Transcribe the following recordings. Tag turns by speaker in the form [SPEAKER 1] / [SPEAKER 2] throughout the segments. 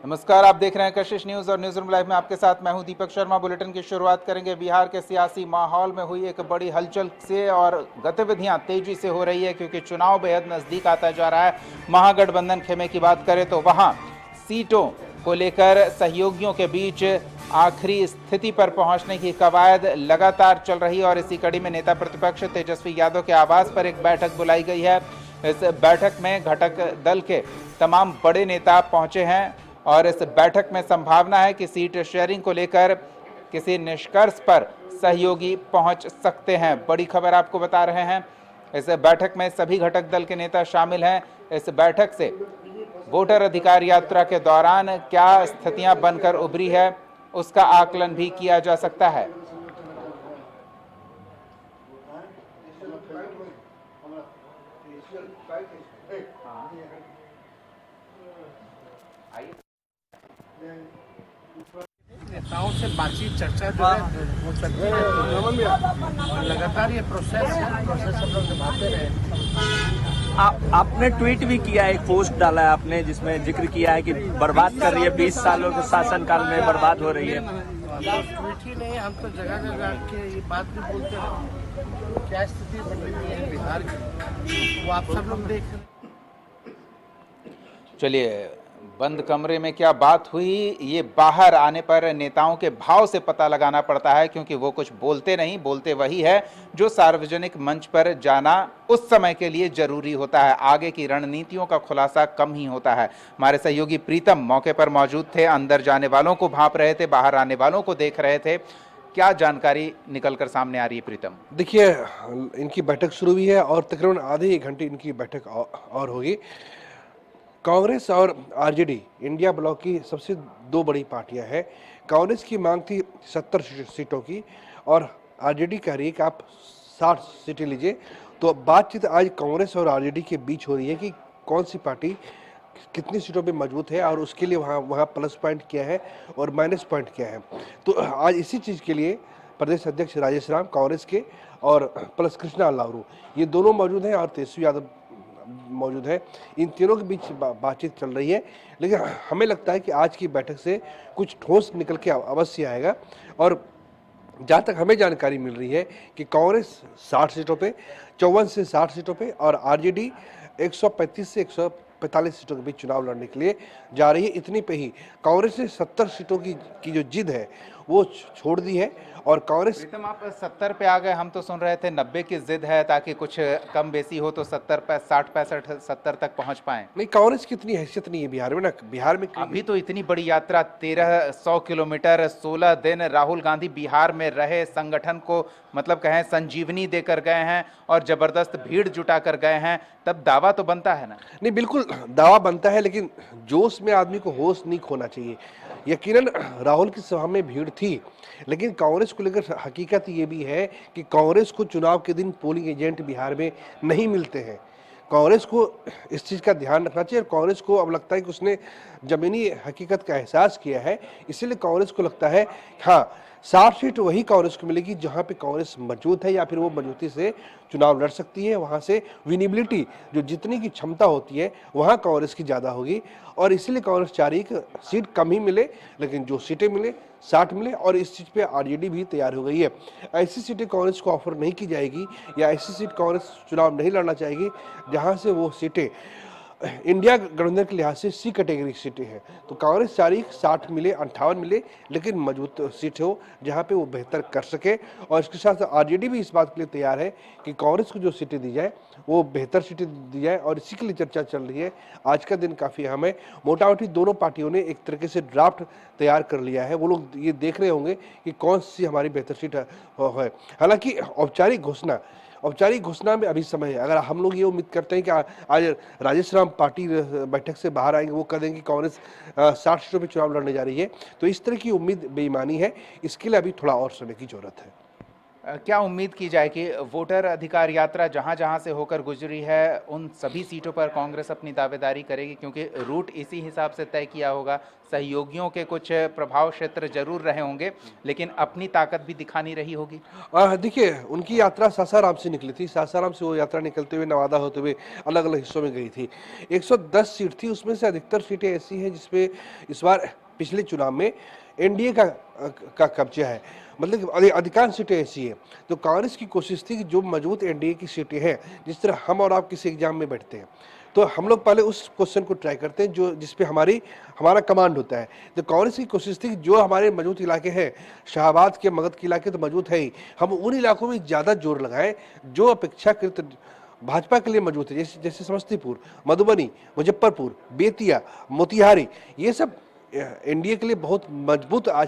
[SPEAKER 1] नमस्कार, आप देख रहे हैं कशिश न्यूज और न्यूज रूम लाइव में आपके साथ मैं हूं दीपक शर्मा। बुलेटिन की शुरुआत करेंगे बिहार के सियासी माहौल में हुई एक बड़ी हलचल से और गतिविधियां तेजी से हो रही है क्योंकि चुनाव बेहद नजदीक आता जा रहा है। महागठबंधन खेमे की बात करें तो वहां सीटों को लेकर सहयोगियों के बीच आखिरी स्थिति पर पहुंचने की कवायद लगातार चल रही है और इसी कड़ी में नेता प्रतिपक्ष तेजस्वी यादव के आवास पर एक बैठक बुलाई गई है। इस बैठक में घटक दल के तमाम बड़े नेता पहुंचे हैं और इस बैठक में संभावना है कि सीट शेयरिंग को लेकर किसी निष्कर्ष पर सहयोगी पहुंच सकते हैं। बड़ी खबर आपको बता रहे हैं, इस बैठक में सभी घटक दल के नेता शामिल हैं। इस बैठक से वोटर अधिकार यात्रा के दौरान क्या स्थितियां बनकर उभरी है उसका आकलन भी किया जा सकता है।
[SPEAKER 2] नेताओं से बातचीत चर्चा जो है वो चलती रहती है और लगातार ये प्रोसेस हम लोग निभाते रहे।
[SPEAKER 3] आपने ट्वीट भी किया, एक पोस्ट डाला है आपने जिसमें जिक्र किया है कि बर्बाद कर रही है, 20 सालों के शासनकाल में बर्बाद हो रही है।
[SPEAKER 2] ट्वीट ही नहीं, हम तो जगह जगह के ये बात भी बोलते हैं। क्या स्थिति बन रही है बिहार की वो आप सब लोग देख रहे हैं।
[SPEAKER 1] चलिए, बंद कमरे में क्या बात हुई ये बाहर आने पर नेताओं के भाव से पता लगाना पड़ता है, क्योंकि वो कुछ बोलते नहीं, बोलते वही है जो सार्वजनिक मंच पर जाना उस समय के लिए जरूरी होता है। आगे की रणनीतियों का खुलासा कम ही होता है। हमारे सहयोगी प्रीतम मौके पर मौजूद थे, अंदर जाने वालों को भांप रहे थे, बाहर आने वालों को देख रहे थे। क्या जानकारी निकलकर सामने आ रही है प्रीतम?
[SPEAKER 4] देखिए, इनकी बैठक शुरू हुई है और तकरीबन आधे एक घंटे इनकी बैठक और होगी। कांग्रेस और आरजेडी इंडिया ब्लॉक की सबसे दो बड़ी पार्टियां हैं। कांग्रेस की मांग थी 70 सीटों की और आरजेडी कह रही है कि आप 60 सीटें लीजिए। तो बातचीत आज कांग्रेस और आरजेडी के बीच हो रही है कि कौन सी पार्टी कितनी सीटों पे मजबूत है और उसके लिए वहाँ प्लस पॉइंट क्या है और माइनस पॉइंट क्या है। तो आज इसी चीज़ के लिए प्रदेश अध्यक्ष राजेश राम कांग्रेस के और प्लस कृष्णा लावरू ये दोनों मौजूद हैं और तेजस्वी यादव मौजूद है। इन तीनों के बीच बातचीत चल रही है, लेकिन हमें लगता है कि आज की बैठक से कुछ ठोस निकल के अवश्य आएगा। और जहाँ तक हमें जानकारी मिल रही है कि कांग्रेस 60 सीटों पे, 54 से 60 सीटों पे और आरजेडी 135 से 145 सीटों के बीच चुनाव लड़ने के लिए जा रही है। इतनी पे ही कांग्रेस ने 70 सीटों की जो जिद है वो छोड़ दी है और कांग्रेस।
[SPEAKER 1] प्रीतम, आप 70 पे आ गए, हम तो सुन रहे थे 90 की जिद है ताकि कुछ कम बेसी हो तो 70 पे 60 65 70 तक पहुंच पाए।
[SPEAKER 4] नहीं, कांग्रेस की इतनी हैसियत नहीं है बिहार में ना। बिहार में
[SPEAKER 1] अभी तो इतनी बड़ी यात्रा 1300 किलोमीटर 16 दिन राहुल गांधी बिहार में रहे, संगठन को मतलब कहें संजीवनी देकर गए हैं और जबरदस्त भीड़ जुटा कर गए हैं, तब दावा तो बनता है ना?
[SPEAKER 4] नहीं, बिल्कुल दावा बनता है, लेकिन जोश में आदमी को होश नहीं खोना चाहिए। यकीनन राहुल की सभा में भीड़ थी, लेकिन कांग्रेस को लेकर हकीकत ये भी है कि कांग्रेस को चुनाव के दिन पोलिंग एजेंट बिहार में नहीं मिलते हैं। कांग्रेस को इस चीज़ का ध्यान रखना चाहिए और कांग्रेस को अब लगता है कि उसने ज़मीनी हकीकत का एहसास किया है। इसीलिए कांग्रेस को लगता है हाँ, 60 सीट वही कांग्रेस को मिलेगी जहां पे कांग्रेस मजबूत है या फिर वो मजबूती से चुनाव लड़ सकती है। वहां से विनिबिलिटी जो जितने की क्षमता होती है वहां कांग्रेस की ज़्यादा होगी और इसीलिए कांग्रेस चाह रही है कि सीट कम ही मिले, लेकिन जो सीटें मिले 60 मिले। और इस चीज़ पे आरजेडी भी तैयार हो गई है। ऐसी सीटें कांग्रेस को ऑफर नहीं की जाएगी या ऐसी सीट कांग्रेस चुनाव नहीं लड़ना चाहेगी जहाँ से वो सीटें इंडिया गठबंधन के लिहाज से सी कैटेगरी सीटें हैं। तो कांग्रेस चाह रही 60 मिले, 58 मिले, लेकिन मजबूत सीट हो जहां पे वो बेहतर कर सके। और इसके साथ आरजेडी भी इस बात के लिए तैयार है कि कांग्रेस को जो सीटें दी जाए वो बेहतर सीटें दी जाए और इसी के लिए चर्चा चल रही है। आज का दिन काफ़ी अहम है। मोटा मोटी दोनों पार्टियों ने एक तरीके से ड्राफ्ट तैयार कर लिया है। वो लोग ये देख रहे होंगे कि कौन सी हमारी बेहतर सीट है। हालांकि औपचारिक घोषणा में अभी समय है। अगर हम लोग ये उम्मीद करते हैं कि आज राजेश राम पार्टी बैठक से बाहर आएंगे, वो कह देंगे कि कांग्रेस 60 सीटों पे चुनाव लड़ने जा रही है, तो इस तरह की उम्मीद बेईमानी है। इसके लिए अभी थोड़ा और समय की जरूरत है।
[SPEAKER 1] क्या उम्मीद की जाए कि वोटर अधिकार यात्रा जहां जहां से होकर गुजरी है उन सभी सीटों पर कांग्रेस अपनी दावेदारी करेगी, क्योंकि रूट इसी हिसाब से तय किया होगा। सहयोगियों के कुछ प्रभाव क्षेत्र जरूर रहे होंगे, लेकिन अपनी ताकत भी दिखानी रही होगी।
[SPEAKER 4] देखिए, उनकी यात्रा सासाराम से निकली थी। सासाराम से वो यात्रा निकलते हुए नवादा होते हुए अलग अलग हिस्सों में गई थी। 110 सीट थी, उसमें से अधिकतर सीटें ऐसी हैं जिसमें इस बार पिछले चुनाव में एनडीए का कब्जा है, मतलब कि अधिकांश सीटें ऐसी हैं। तो कांग्रेस की कोशिश थी कि जो मजबूत एनडीए की सीटें हैं, जिस तरह हम और आप किसी एग्जाम में बैठते हैं, तो हम लोग पहले उस क्वेश्चन को ट्राई करते हैं जो जिस पे हमारा कमांड होता है। तो कांग्रेस की कोशिश थी कि जो हमारे मजबूत इलाके हैं, शाहबाद के, मगध के इलाके तो मजबूत है ही, हम उन इलाकों में ज़्यादा जोर लगाएं जो अपेक्षाकृत भाजपा के लिए मजबूत है, जैसे जैसे समस्तीपुर, मधुबनी, मुजफ्फरपुर, बेतिया, मोतिहारी, ये सब एनडीए के लिए बहुत मजबूत आज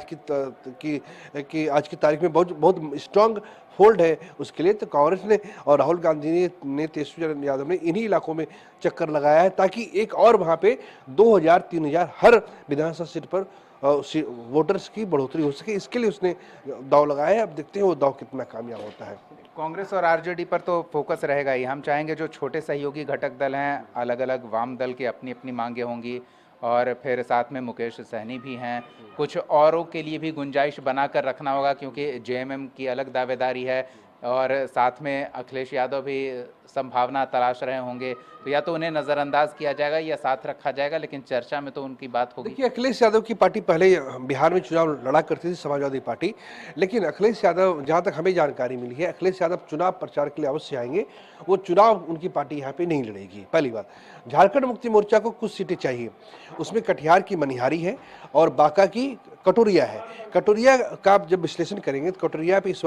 [SPEAKER 4] आज की तारीख में बहुत बहुत स्ट्रांग होल्ड है उसके लिए। तो कांग्रेस ने और राहुल गांधी ने तेजस्वी यादव ने इन्हीं इलाकों में चक्कर लगाया है, ताकि एक और वहां पे 2000-3000 हर विधानसभा सीट पर वोटर्स की बढ़ोतरी हो सके। इसके लिए उसने दाव लगाया है। अब देखते हैं वो दाव कितना कामयाब होता है।
[SPEAKER 1] कांग्रेस और आरजेडी पर तो फोकस रहेगा ही। हम चाहेंगे जो छोटे सहयोगी घटक दल हैं, अलग अलग वाम दल की अपनी अपनी मांगे होंगी, और फिर साथ में मुकेश सहनी भी हैं, कुछ औरों के लिए भी गुंजाइश बनाकर रखना होगा, क्योंकि जेएमएम की अलग दावेदारी है और साथ में अखिलेश यादव भी संभावना तलाश रहे होंगे। तो या तो उन्हें नज़रअंदाज किया जाएगा या साथ रखा जाएगा, लेकिन चर्चा में तो उनकी बात होगी।
[SPEAKER 4] देखिए, अखिलेश यादव की पार्टी पहले बिहार में चुनाव लड़ा करती थी, समाजवादी पार्टी, लेकिन अखिलेश यादव, जहां तक हमें जानकारी मिली है, अखिलेश यादव चुनाव प्रचार के लिए अवश्य आएंगे। वो चुनाव उनकी पार्टी यहाँ पे नहीं लड़ेगी। पहली बात, झारखंड मुक्ति मोर्चा को कुछ सीटें चाहिए, उसमें कटिहार की मनिहारी है और बांका की कटोरिया है। कटोरिया का आप जब विश्लेषण करेंगे तो कटोरिया पे इस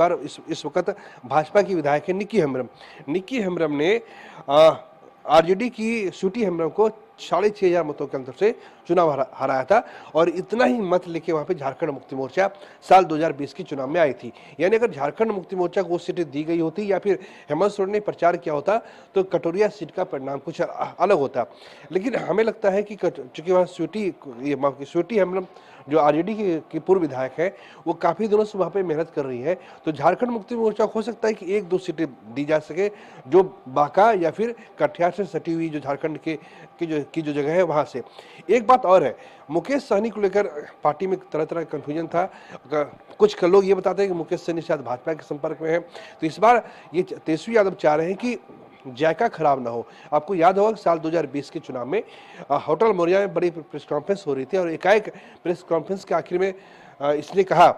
[SPEAKER 4] वक्त भाजपा की विधायक है निक्की हेम्ब्रम। निक्की हेम्ब्रम ने आरजेडी की स्वीटी हेम्ब्रम को 6500 मतों के अंतर से चुनाव हराया था, और इतना ही मत लेके वहां पे झारखंड मुक्ति मोर्चा साल 2020 के चुनाव में आई थी। यानी अगर झारखंड मुक्ति मोर्चा को वो सीटें दी गई होती या फिर हेमंत सोरेन ने प्रचार किया होता तो कटोरिया सीट का परिणाम कुछ अलग होता। लेकिन हमें लगता है कि चूंकि वहाँ स्वीटी हेम्ब्रम जो आरजेडी की पूर्व विधायक है, वो काफी दिनों से वहां पे मेहनत कर रही है, तो झारखंड मुक्ति मोर्चा हो सकता है कि 1-2 सीटें दी जा सके, जो बांका या फिर कटिहार से सटी हुई जो झारखंड की जो जगह है वहां से। एक बात और है, मुकेश सहनी को लेकर पार्टी में तरह तरह का कंफ्यूजन था। कुछ लोग ये बताते हैं कि मुकेश सहनी शायद भाजपा के संपर्क में है, तो इस बार ये तेजस्वी यादव चाह रहे हैं कि जायका खराब ना हो। आपको याद होगा कि साल 2020 के चुनाव में होटल मोरिया में बड़ी प्रेस कॉन्फ्रेंस हो रही थी, और एकाएक प्रेस कॉन्फ्रेंस के आखिर में इसने कहा,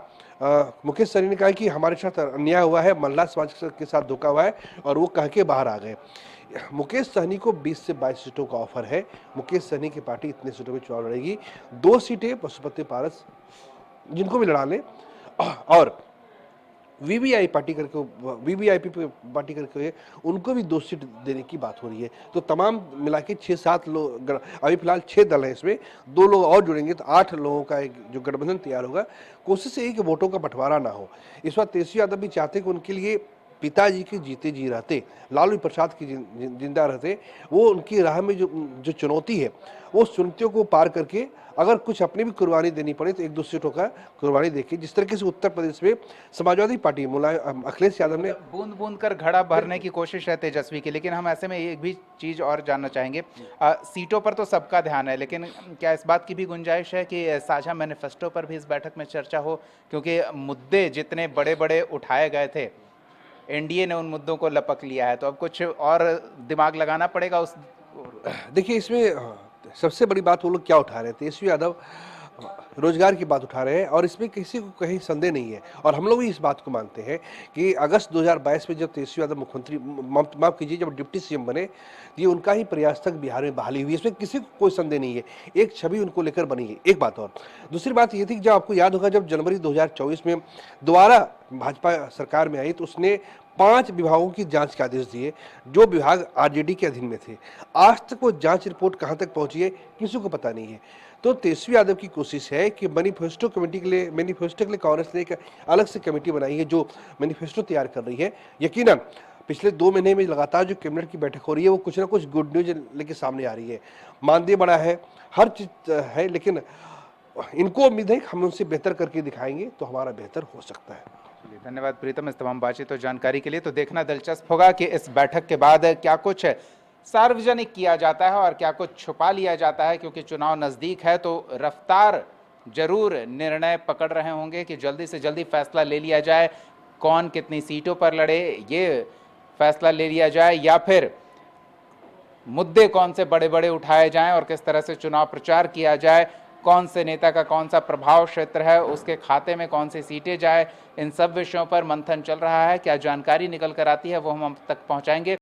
[SPEAKER 4] मुकेश सहनी ने कहा कि हमारे साथ अन्याय हुआ है, मल्ला समाज के साथ धोखा हुआ है, और वो कह के बाहर आ गए। मुकेश सहनी को 20 से 22 सीटों का ऑफर है। मुकेश सहनी की पार्टी इतने सीटों में चुनाव लड़ेगी। 2 सीटें पशुपति पारस जिनको भी लड़ा लें, और वीवीआईपी पार्टी करके उनको भी 2 सीट देने की बात हो रही है। तो तमाम मिला के 6-7 लोग, अभी फिलहाल 6 दल हैं, इसमें 2 लोग और जुड़ेंगे तो 8 लोगों का एक जो गठबंधन तैयार होगा। कोशिश यही कि वोटों का बंटवारा ना हो। इस बार तेजस्वी यादव भी चाहते कि उनके लिए पिताजी के जीते जी रहते, लालू प्रसाद की जिंदा रहते। वो उनकी राह में जो चुनौती है, वो चुनौतियों को पार करके अगर कुछ अपनी भी कुर्बानी देनी पड़े तो 1-2 सीटों का कुर्बानी देके, जिस तरीके से उत्तर प्रदेश में समाजवादी पार्टी अखिलेश यादव ने
[SPEAKER 1] बूंद बूंद कर घड़ा भरने की कोशिश है तेजस्वी की। लेकिन हम ऐसे में एक भी चीज और जानना चाहेंगे, सीटों पर तो सबका ध्यान है, लेकिन क्या इस बात की भी गुंजाइश है कि साझा मैनिफेस्टो पर भी इस बैठक में चर्चा हो? क्योंकि मुद्दे जितने बड़े बड़े उठाए गए थे, एनडीए ने उन मुद्दों को लपक लिया है, तो अब कुछ और दिमाग लगाना पड़ेगा उस।
[SPEAKER 4] देखिए, इसमें सबसे बड़ी बात वो लोग क्या उठा रहे हैं, तेजस्वी यादव रोजगार की बात उठा रहे हैं, और इसमें किसी को कहीं संदेह नहीं है, और हम लोग भी इस बात को मानते हैं कि अगस्त 2022 में जब तेजस्वी यादव मुख्यमंत्री, माफ कीजिए, जब डिप्टी सीएम बने, ये उनका ही प्रयास तक बिहार में बहाली हुई, इसमें किसी को कोई संदेह नहीं है। एक छवि उनको लेकर बनी है। एक बात और, दूसरी बात ये थी कि जब आपको याद होगा, जब जनवरी 2024 में दोबारा भाजपा सरकार में आई तो उसने 5 विभागों की जांच के आदेश दिए, जो विभाग आरजेडी के अधीन में थे। आज तक वो जांच रिपोर्ट कहां तक पहुंची है किसी को पता नहीं है। तो तेजस्वी यादव की कोशिश है कि मैनिफेस्टो के लिए कांग्रेस ने एक अलग से कमेटी बनाई है जो मैनिफेस्टो तैयार कर रही है। यकीनन पिछले 2 महीने में लगातार जो कैबिनेट की बैठक हो रही है, वो कुछ ना कुछ गुड न्यूज लेके सामने आ रही है। मानदेय बढ़ा है, हर चीज है, लेकिन इनको उम्मीद है कि हम उनसे बेहतर करके दिखाएंगे तो हमारा बेहतर हो सकता है।
[SPEAKER 1] धन्यवाद प्रीतम इस तमाम बातचीत और जानकारी के लिए। तो देखना दिलचस्प होगा कि इस बैठक के बाद क्या कुछ सार्वजनिक किया जाता है और क्या कुछ छुपा लिया जाता है, क्योंकि चुनाव नज़दीक है तो रफ्तार जरूर निर्णय पकड़ रहे होंगे कि जल्दी से जल्दी फैसला ले लिया जाए, कौन कितनी सीटों पर लड़े ये फैसला ले लिया जाए, या फिर मुद्दे कौन से बड़े बड़े उठाए जाएं और किस तरह से चुनाव प्रचार किया जाए, कौन से नेता का कौन सा प्रभाव क्षेत्र है, उसके खाते में कौन सी सीटें जाए, इन सब विषयों पर मंथन चल रहा है। क्या जानकारी निकल कर आती है वो हम तक पहुंचाएंगे।